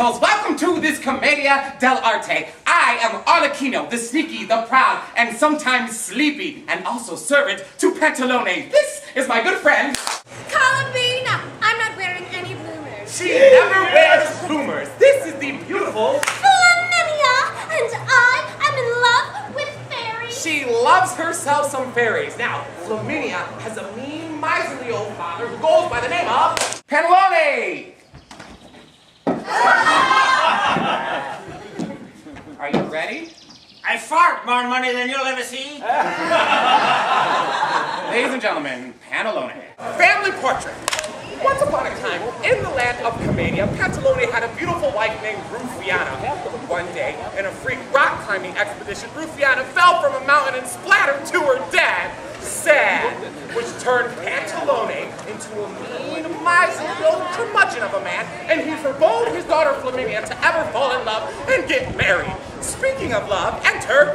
Orientals, welcome to this Commedia dell'Arte. I am Arlecchino, the sneaky, the proud, and sometimes sleepy, and also servant to Pantalone. This is my good friend... Columbina! I'm not wearing any bloomers. She never wears bloomers. This is the beautiful... Flaminia! And I am in love with fairies. She loves herself some fairies. Now, Flaminia has a mean, miserly old father who goes by the name of... Pantalone! Are you ready? I fart more money than you'll ever see. Ladies and gentlemen, Pantalone. Family portrait. Once upon a time, in the land of Commedia, Pantalone had a beautiful wife named Rufiana. One day, in a freak rock climbing expedition, Rufiana fell from a mountain and splattered to her death. Sad, which turned Pantalone into a mean, miserly old curmudgeon of a man, and he forbade his daughter Flaminia to ever fall in love and get married. Speaking of love, enter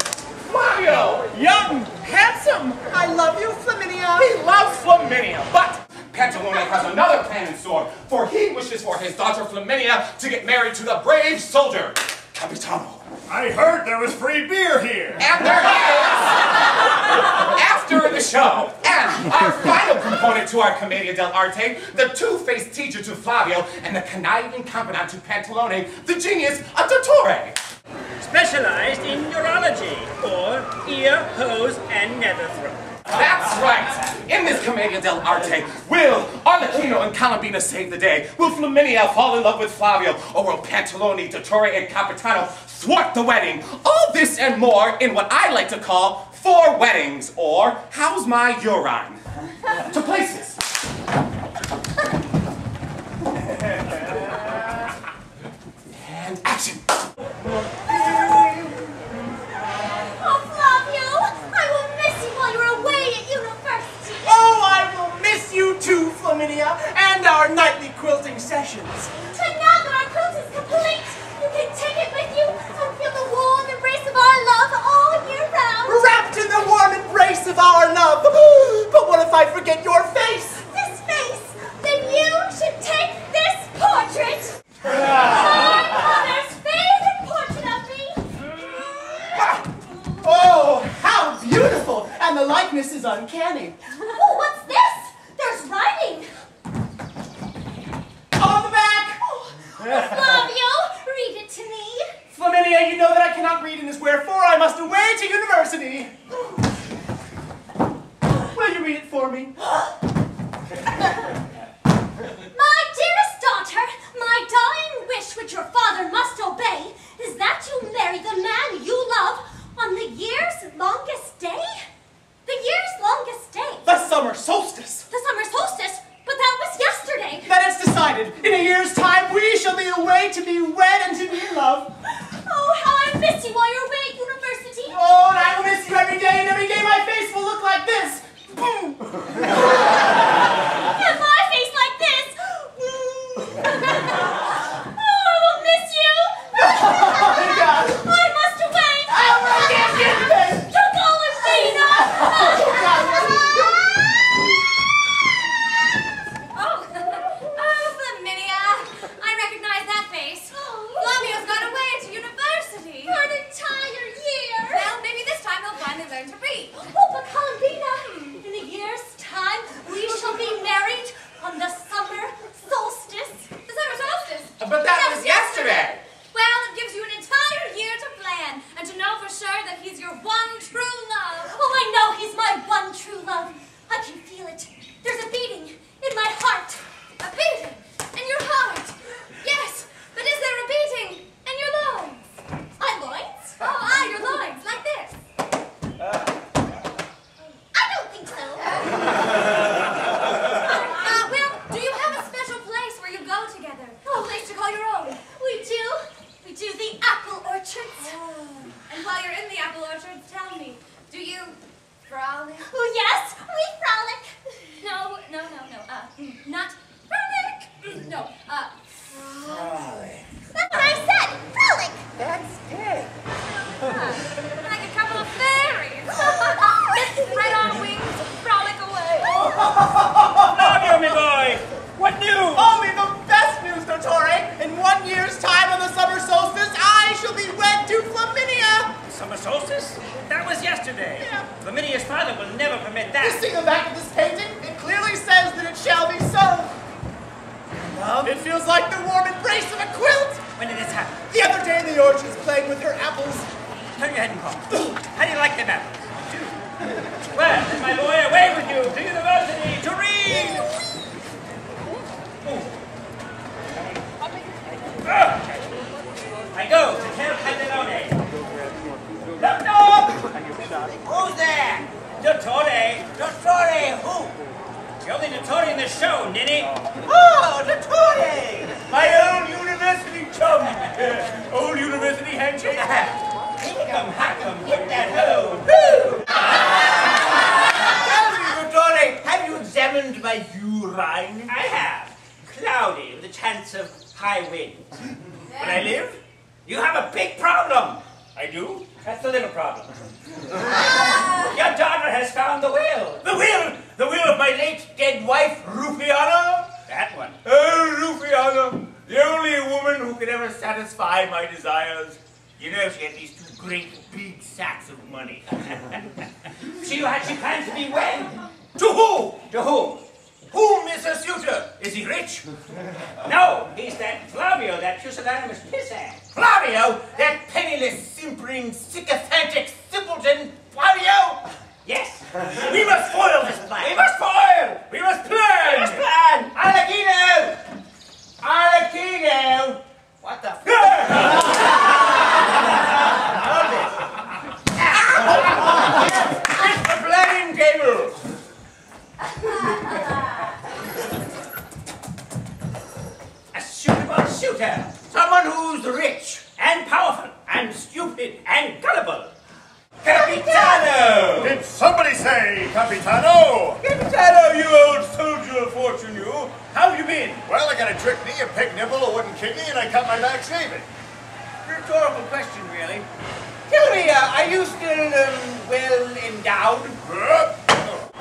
Flavio! Young, handsome, I love you, Flaminia. He loves Flaminia, but Pantalone has another plan in store, for he wishes for his daughter Flaminia to get married to the brave soldier, Capitano. I heard there was free beer here. And there is after the show. And our final component to our Commedia dell'Arte, the two-faced teacher to Flavio and the conniving confidant to Pantalone, the genius Dottore. Specialized in urology, or ear, hose, and nether throat. That's right! In this Commedia dell'Arte, will Arlecchino and Columbina save the day? Will Flaminia fall in love with Flavio? Or will Pantalone, Dottore, and Capitano thwart the wedding? All this and more in what I like to call 4 weddings, or How's My Urine? To places. And action! Flaminia, and our nightly quilting sessions. But now that our quilt is complete, you can take it with you and feel the warm embrace of our love all year round. Wrapped in the warm embrace of our love. But what if I forget your face? This face? Then you should take this portrait. My mother's favorite portrait of me. Oh, how beautiful! And the likeness is uncanny. Oh, what's this? There's writing! On the back! Oh, Flavio, read it to me. Flaminia, you know that I cannot read in this, wherefore I must away to university. Will you read it for me? My dearest daughter, my dying wish which your father must obey is that you marry the man you love on the year's longest day? The year's longest day? The summer solstice. The summer solstice? But that was yesterday. Then it's decided. In a year's time, we shall be away to be wed and to be in love. Oh, how I miss you while you're away at university. Oh, and I will miss you every day, and every day my face will look like this. And my face like this. Oh, I will miss you. Oh, my God. I must away. I can't get this. To Columbina. Oh, Flaminia. I recognize that face. Flavio's gone away to university. For an entire year. Well, maybe this time he'll finally learn to read. Oh, but Columbina, in a year's time, we shall be married on the summer solstice. The summer solstice? But that was yesterday! Well, it gives you an entire year to plan and to know for sure that he's your one true love. Oh, I know he's my one true love. I can feel it. There's a beating in my heart. A beating in your heart. Yes, but is there a beating in your loins? My loins? Oh, your loins, like this. I don't think so. Well, do you have a special place where you go together? A place to call your own? We do. We do the apple orchards. And while you're in the apple orchards, tell me, do you frolic? Oh, yes, we frolic. No. Not frolic. No, Frolic. that's what I said, frolic. That's gay. Like a couple of fairies. Spread our wings, frolic away. Flavio, me boy, what news? Only the best news, Dottore. In 1 year's time on the yesterday. Flaminia's father will never permit that. You see the back of this painting? It clearly says that it shall be so. Love? It feels like the warm embrace of a quilt. When did this happen? The other day in the orchard, playing with her apples. Turn your head and call. How do you like them apples? Well, then, my boy, away with you to university to read! I go to tell Pantalone. Knock, knock! Who's there? Dottore. Dottore, who? You're the Dottore in the show, ninny. Oh, Dottore! My old university chum. Old university handshake. Hack 'em, hit that hoe. Tell me, Dottore, have you examined my urine? I have. Cloudy with a chance of high wind. Where I live? You have a big problem. I do. That's a little problem. Your daughter has found the will. The will! The will of my late dead wife, Rufiana? That one. Oh, Rufiana, the only woman who could ever satisfy my desires. You know, she had these two great big sacks of money. She plans to be wed. To who? To whom? Whom is her suitor? Is he rich? No, he's that Flavio, that pusillanimous pissant. Flavio? That penniless, simpering, sycophantic simpleton? Flavio? Yes. We must foil this plan. We must foil. We must plan. We must plan. Arlecchino! Arlecchino! What the f***? It's the planning table. A suitable suitor. Someone who's rich. And powerful. And stupid. And gullible. Capitano! Did somebody say Capitano? Capitano, you old soldier of fortune, you. How have you been? Well, I got a trick knee, a pig nipple, a wooden kidney, and I cut my back shaving. Rhetorical question, really. Tell me, are you still, well endowed?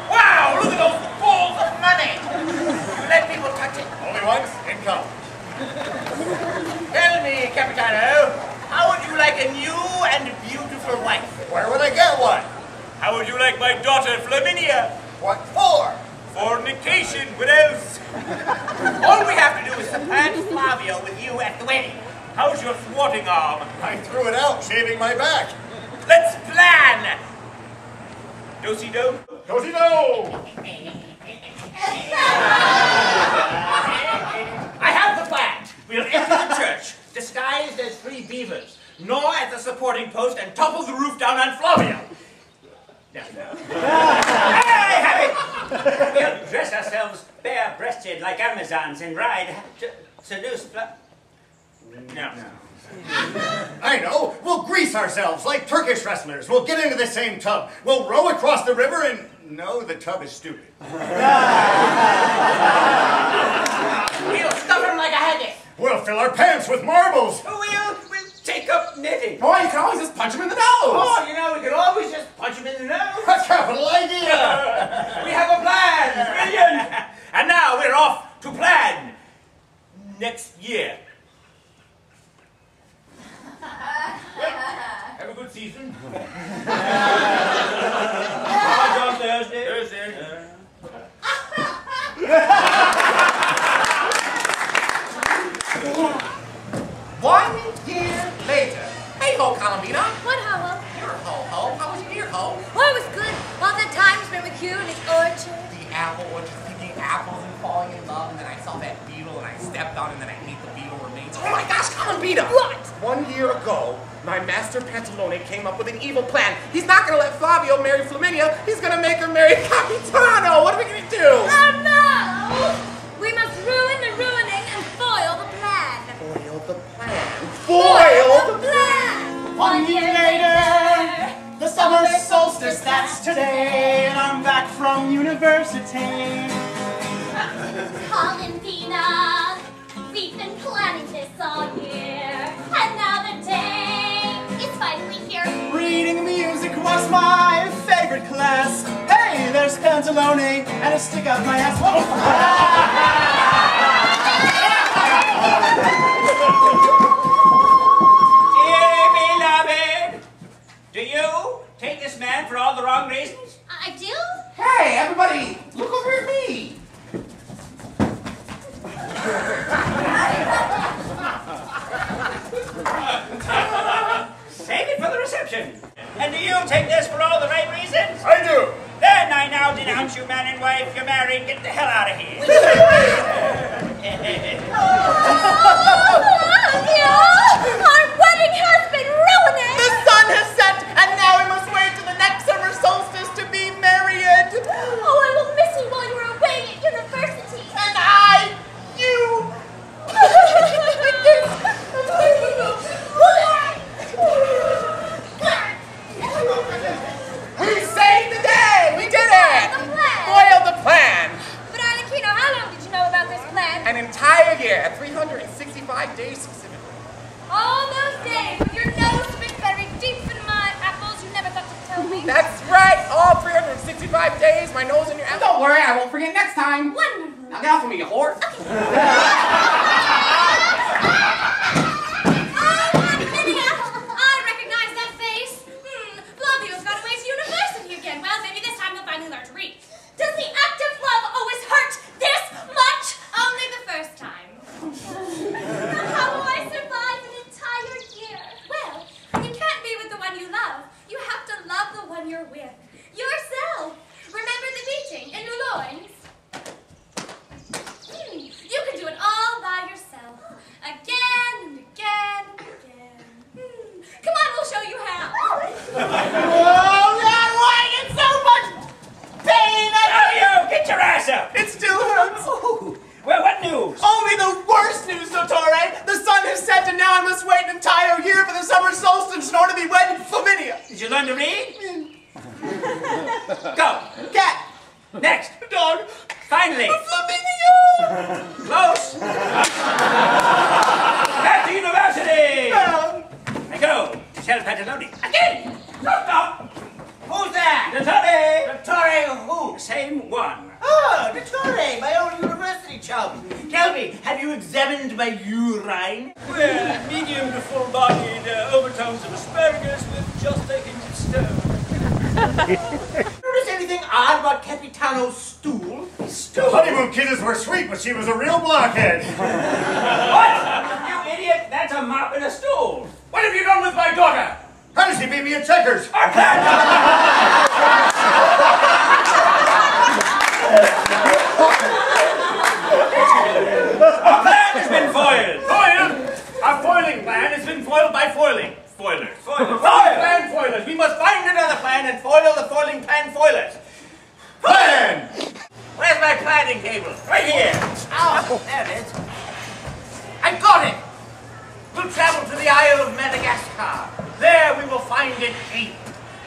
Wow, look at those balls of money! You let people touch it. Only once, in college. Tell me, Capitano, how would you like a new and beautiful wife? Where would I get one? How would you like my daughter, Flaminia? What for? Fornication, what else? All we have to do is supplant Flavio with you at the wedding. How's your thwarting arm? I threw it out, shaving my back. Let's plan! Do-si-do? Cosino! I have the plan. We'll enter the church, disguised as three beavers, gnaw at the supporting post, and topple the roof down on Flavio. I have it. We'll dress ourselves bare-breasted like Amazons and ride to seduce No. I know. We'll grease ourselves like Turkish wrestlers. We'll get into the same tub. We'll row across the river and... No, the tub is stupid. We'll stuff him like a haggis. We'll fill our pants with marbles. We'll take up knitting. Boy, you can always just punch him in the nose. Oh, you know, we could always just punch him in the nose. A capital idea. We have a plan. Brilliant. And now we're off to plan. Next year. Have a good season. On Thursday. Thursday. 1 year later. Hey ho, Columbina. What, Howell? You're ho. How was your year, ho? Oh, it was good. All that time spent with you in the orchard. The apple orchard, picking apples and falling in love, and then I saw that beetle and I stepped on it, and then I ate the beetle remains. Oh my gosh, Columbina! What? 1 year ago, my master Pantalone came up with an evil plan. He's not gonna let Flavio marry Flaminia. He's gonna make her marry Capitano. What are we gonna do? Oh no! We must ruin the ruining and foil the plan. Foil the plan. Foil the plan! 1 year later, the summer solstice, that's today, and I'm back from university. Columbina, we've been planning this all year, and now the day is finally here. Reading music was my favorite class. Hey, there's Pantalone and a stick up my ass. Dear beloved, do you take this man for all take this for all the right reasons? I do. Then I now denounce you man and wife. You're married. Get the hell out of here. Our wedding has been ruined! The sun has set, and now we must wait till the next summer solstice to be married. Oh, I will miss you while you're away at university. And you. We saved the day! We did it! The plan. Foiled the plan! But Arlecchino, how long did you know about this plan? An entire year, 365 days specifically. All those days with your nose been buried deep in my apples, you never thought to tell me. That's right, all 365 days, my nose in your apple. Don't worry, I won't forget next time. Wonderful. Now get off of me, you whore. I recognize that face. Flavio's got away to university again. Well, maybe this time he'll finally learn to read. Does the act of love always hurt this much? Only the first time. How will I survive an entire year? Well, when you can't be with the one you love, you have to love the one you're with. Yourself. Remember the beating in your loins? You can do it all by yourself. Again and again and again. Come on, we'll show you how. Oh, God, why in so much pain? Flavio, get your ass up. It still hurts. Ooh. Well, what news? Only the worst news, Dottore. The sun has set, and now I must wait an entire year for the summer solstice in order to be wed in Flaminia. Did you learn to read? Go. Cat. Next. Dog. Finally. Flaminia. Close. Back to university. I go to tell Pantalone. Again. Stop. Who's that? Dottore. Dottore who? The same one. Oh, Dottore, my old university chum. Tell me, have you examined my urine? Well, medium to full-bodied overtones of asparagus with just a hint of stone. Notice anything odd about Capitano's stool? The honeymoon kisses were sweet, but she was a real blockhead. What? You idiot! That's a mop and a stool. What have you done with my daughter? How does she beat me at checkers? Our plan. Our plan has been foiled. Foiled? Our foiling plan has been foiled by foiling. Foilers. Foiled. Plan foilers. We must find another plan and foil the foiling plan foilers. Plan! Where's my planning table? Right here. Oh, there it is. I got it! We'll travel to the Isle of Madagascar. There we will find an ape.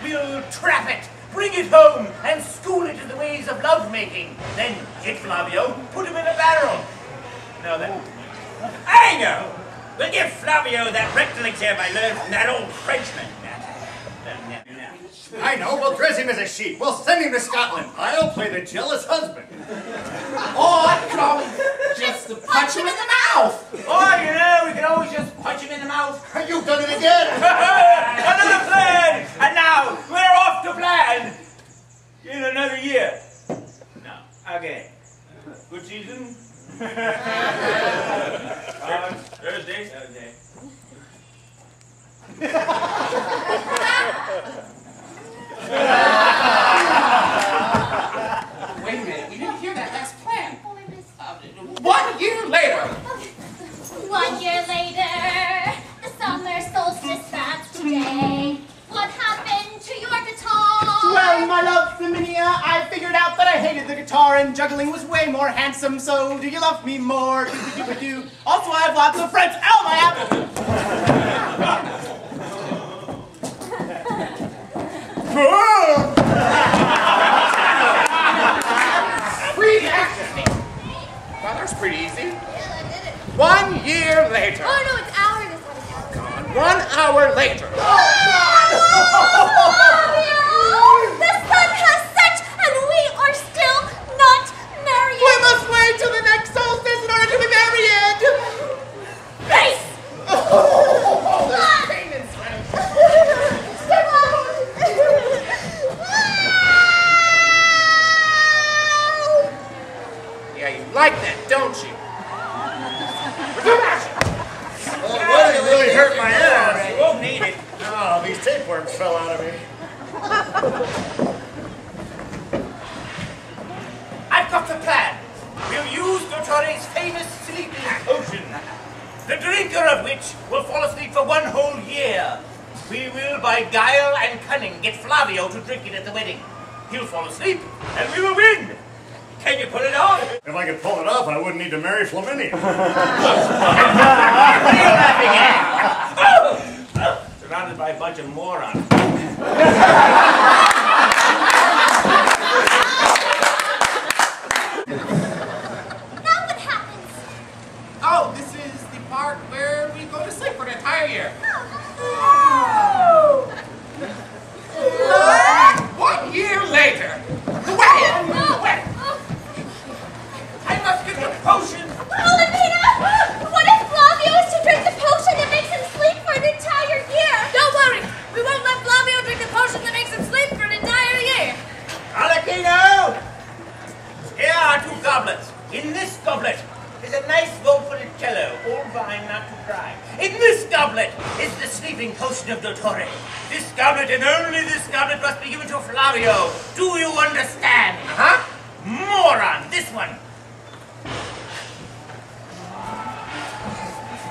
We'll trap it, bring it home, and school it in the ways of lovemaking. Then get Flavio, put him in a barrel. Now then. I know. We'll give Flavio that rectal exam I learned from that old Frenchman. I know, we'll dress him as a sheep. We'll send him to Scotland. I'll play the jealous husband. Oh, I could always just punch him in the mouth. Oh, you know, we can always just punch him in the mouth. You've done it again. Another plan! And now, we're off to plan! In another year. No. Okay. Good season? Thursday? Thursday. Wait a minute, we didn't hear that next plan. 1 year later. 1 year later, the summer solstice, that's today. What happened to your guitar? Well, my love, Flaminia, I figured out that I hated the guitar and juggling was way more handsome, so do you love me more? Do. Also, I have lots of friends. Ow, my apple! Free action. Well, that's pretty easy. 1 year later. Oh no, it's hour this time. 1 hour later. The sun has set and we are still not married. We must wait till the next solstice in order to be married! Face! Oh, there's pain in sweat. Yeah, you like that, don't you? Resume action. Well, it really hurt my ass. You won't need it. Oh, these tapeworms fell out of me. drinker of which will fall asleep for 1 whole year. We will, by guile and cunning, get Flavio to drink it at the wedding. He'll fall asleep, and we will win. Can you pull it off? If I could pull it off, I wouldn't need to marry Flaminia. What are you laughing at? Surrounded by a bunch of morons. Oh, this is the part where we go to sleep for the entire year. Oh. 1 year later, the wedding. I must get the potion. Olivina! What if Flavio is to drink the potion that makes him sleep for an entire year? Don't worry, we won't let Flavio drink the potion that makes him sleep for an entire year. Alecchino! Here are 2 goblets. In this goblet is a nice gold-footed cello, old vine not too dry. In this goblet is the sleeping potion of Dottore. This goblet and only this goblet must be given to Flavio. Do you understand? Huh? Moron, this one.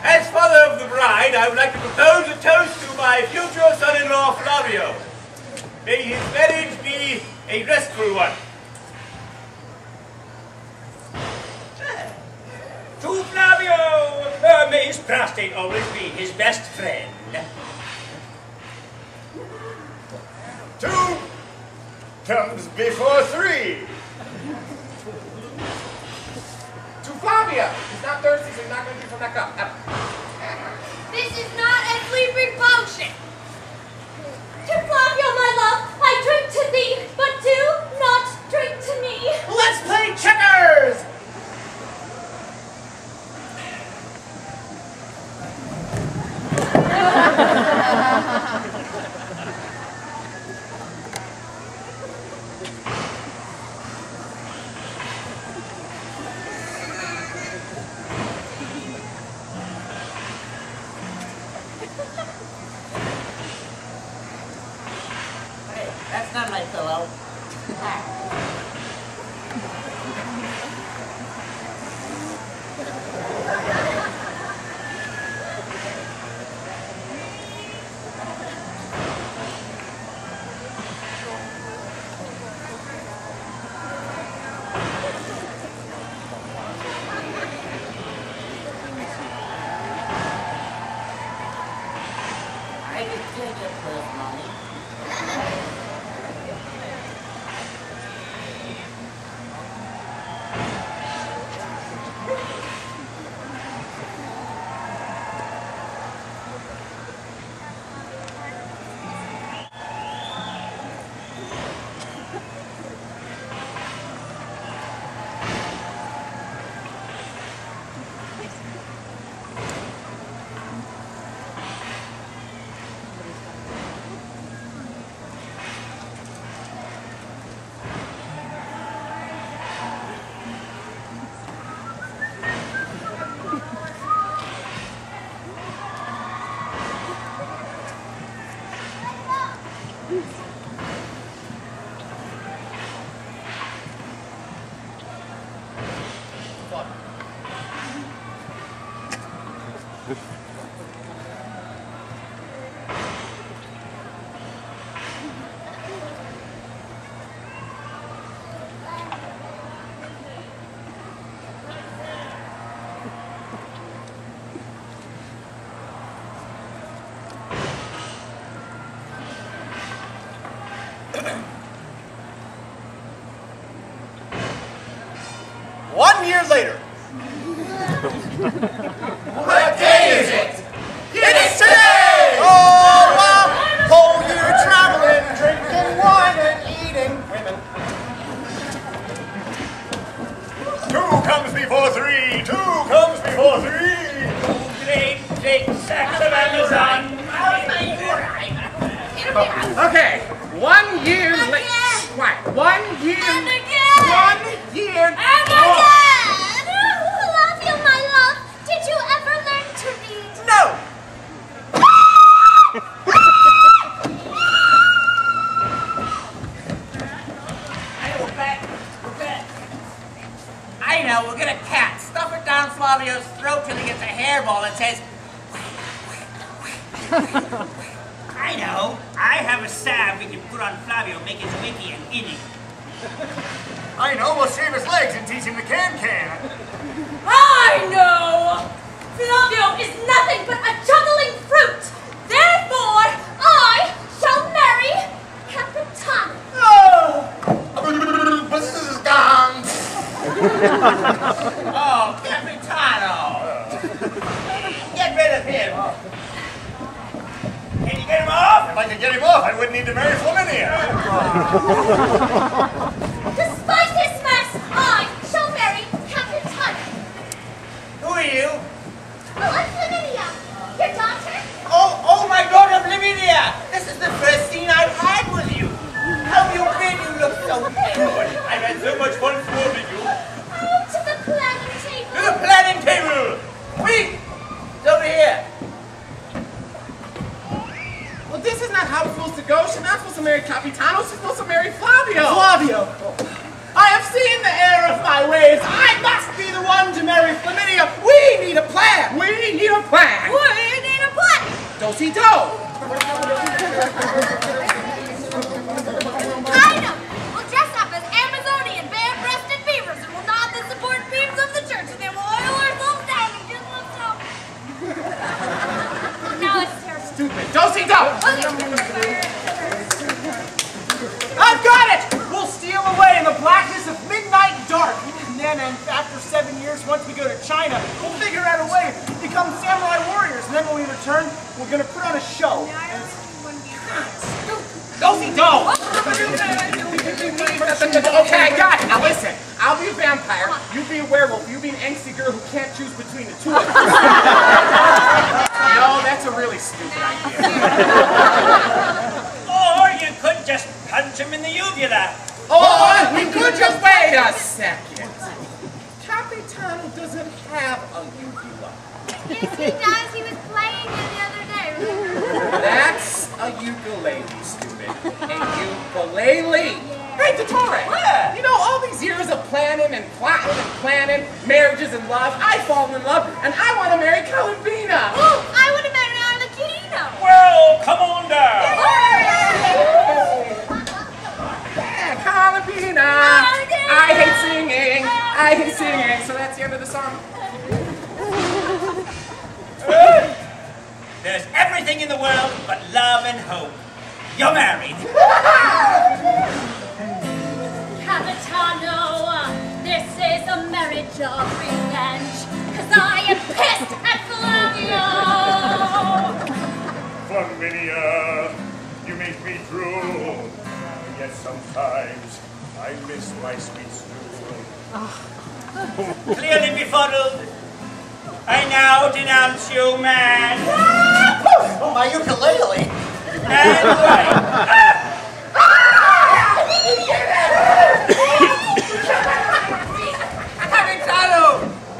As father of the bride, I would like to propose a toast to my future son-in-law, Flavio. May his marriage be a restful one. To Flavio, may his prostate always be his best friend. 2 comes before 3. To Flavia. He's not thirsty, so he's not going to drink from that cup. This is not a sleeping potion. To Flavio, my love, I drink to thee, but do not drink to me. Let's play checkers! Hey, that's not my pillow. I just take it personally. Later. What day is it? It's today! Oh, wow! Whole year traveling, drinking wine and eating women. 2 comes before 3. 2 comes before 3. Great big sacks of Amazon. Okay, 1 year later. What? 1 year. And again. 1 year. And again. Flavio, my love, did you ever learn to read? No! I know, we'll get a cat, stuff it down Flavio's throat till he gets a hairball and says, I know. I have a salve we can put on Flavio, make his wiki and inning. I know, we'll shave his legs and teach him to can-can. I know! Flavio is nothing but a juggling fruit! Therefore, I shall marry Capitano. Oh! Oh, Capitano! Get rid of him! Can you get him off? If I could get him off, I wouldn't need to marry Flaminia. Despite this mess, I shall marry Capitano. Who are you? Oh, I'm Flaminia, your daughter. Oh, my daughter Flaminia! This is the first scene I've had with you. How have you been? You look so good. I've had so much fun swarming you. Oh, to the planning table. To the planning table! Quick! It's over here. Well, this is not how it's supposed to go. She's not supposed to marry Capitano. She's supposed to marry Flavio. Flavio! I have seen the error of my ways. I must be the one to marry Flaminia. We need a plan. We need a plan. We need a plan. Do-si-do. I know. We'll dress up as Amazonian bare-breasted beavers and we'll nod the support beams of the church and then we'll oil ourselves down and just look so. Now it's terrible. Stupid. Do-si-do. I've got it! We'll steal away in the blackness of midnight dark. And then, after 7 years, once we go to China, we'll figure out a way to become samurai warriors. And then when we return, we're going to put on a show. Do-si-do. Okay, I got it. Now listen. I'll be a vampire. You be a werewolf. You be an angsty girl who can't choose between the two of us. No, that's a really stupid idea. Or you could just punch him in the uvula. Or we could just wait a second. Capitano doesn't have a uvula. Yes, he does. He was playing it the other day, remember? That's a ukulele, stupid. A ukulele. Hey, Dottore. What? You know, all these years of planning and plotting and planning, marriages and love, I fall in love, and I want to marry Columbina. Oh, I want to marry Arlecchino. Well, come on down. Yeah, Columbina. I hate singing. I hate singing. So that's the end of the song. There's everything in the world but love and hope. You're married. Capitano, this is a marriage of revenge, 'cause I am pissed at Flavio. Flaminia, you make me drool. Yet sometimes I miss my sweet stool. Clearly befuddled. I now denounce you, man. Oh, my ukulele! And right. Capitano!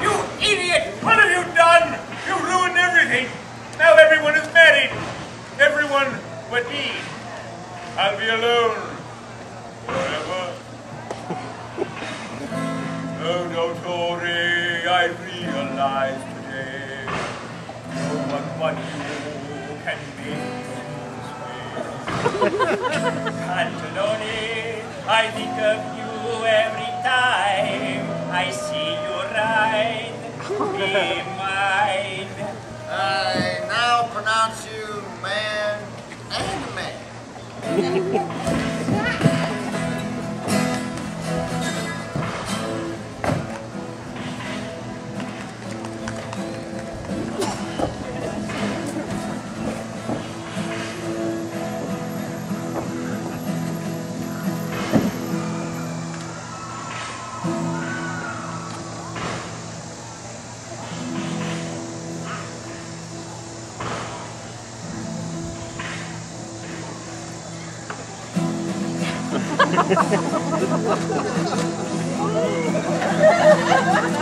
You idiot! What have you done? You ruined everything. Now everyone is married. Everyone but me. I'll be alone. Forever. Oh, Dottore, I realize today. Oh, what you can make Pantalone, I think of you every time I see you ride. Be mine. I now pronounce you man and man. Ha ha ha!